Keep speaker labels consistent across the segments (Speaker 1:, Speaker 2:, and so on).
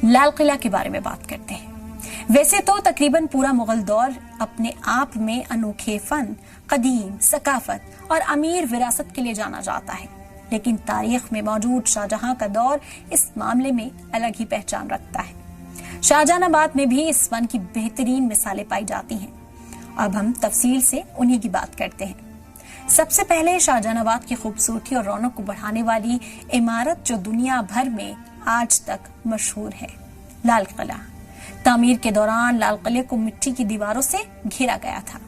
Speaker 1: لال قلعہ کے بارے میں بات کرتے ہیں۔ ویسے تو تقریباً پورا مغل دور اپنے آپ میں انوکھے فن، قدیم ثقافت اور امیر وراثت کے لیے جانا جاتا ہے، لیکن تاریخ میں موجود شاہجہاں کا دور اس معاملے میں الگ ہی پہچان رکھتا ہے۔ شاہجہان آباد میں بھی اس فن کی بہترین مثالیں پائی جاتی ہیں۔ اب ہم تفصیل سے انہی کی بات کرتے ہیں۔ سب سے پہلے شاہجہان آباد کی خوبصورتی اور رونق کو بڑھانے والی عمارت جو دنیا بھر میں آج تک مشہور ہے، لال قلعہ۔ تعمیر کے دوران لال قلعے کو مٹی کی دیواروں سے گھیرا گیا تھا۔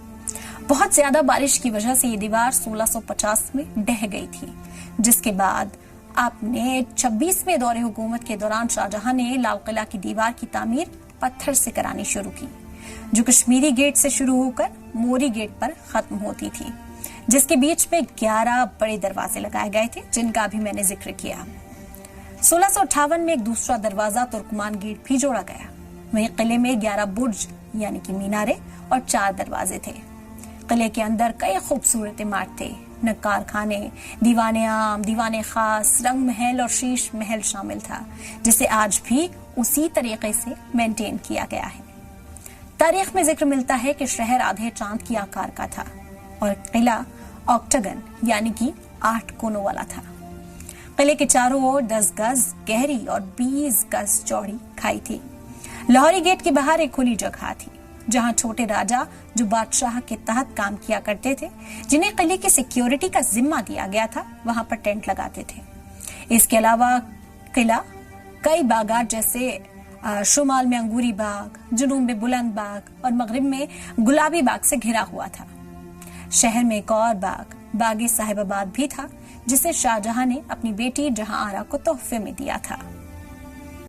Speaker 1: بہت زیادہ بارش کی وجہ سے یہ دیوار 1650 میں ڈہ گئی تھی، جس کے بعد آپ نے 26ویں دور حکومت کے دوران شاہجہاں نے لال قلعہ کی دیوار کی تعمیر پتھر سے کرانی شروع کی، جو کشمیری گیٹ سے شروع ہو کر موری گیٹ پر ختم ہوتی تھی، جس کے بیچ میں 11 بڑے دروازے لگائے گئے تھے، جن کا بھی میں نے ذکر کیا۔ 1658 میں ایک دوسرا دروازہ ترکمان گیٹ بھی جوڑا گیا۔ وہیں قلعے میں 11 برج یعنی کہ مینارے اور 4 دروازے تھے۔ قلعے کے اندر کئی خوبصورت عمارتیں، نقار خانے، دیوان عام، دیوان خاص، رنگ محل اور شیش محل شامل تھا، جسے آج بھی اسی طریقے سے مینٹین کیا گیا ہے۔ تاریخ میں ذکر ملتا ہے کہ شہر آدھے چاند کی آکار کا تھا اور قلعہ آکٹاگن یعنی کہ 8 کونوں والا تھا۔ قلعے کے چاروں اور 10 گز گہری اور 20 گز چوڑی کھائی تھی۔ لاہوری گیٹ کے باہر ایک کھلی جگہ تھی، جہاں چھوٹے راجا جو بادشاہ کے تحت کام کیا کرتے تھے، جنہیں قلعے کی سیکیورٹی کا ذمہ دیا گیا تھا، وہاں پر ٹینٹ لگاتے تھے۔ اس کے علاوہ قلعہ کئی باغات جیسے شمال میں انگوری باغ، جنوب میں بلند باغ اور مغرب میں گلابی باغ سے گھرا ہوا تھا۔ شہر میں ایک اور باغ صاحب آباد بھی تھا، جسے شاہجہاں نے اپنی بیٹی جہاں آرا کو تحفے میں دیا تھا۔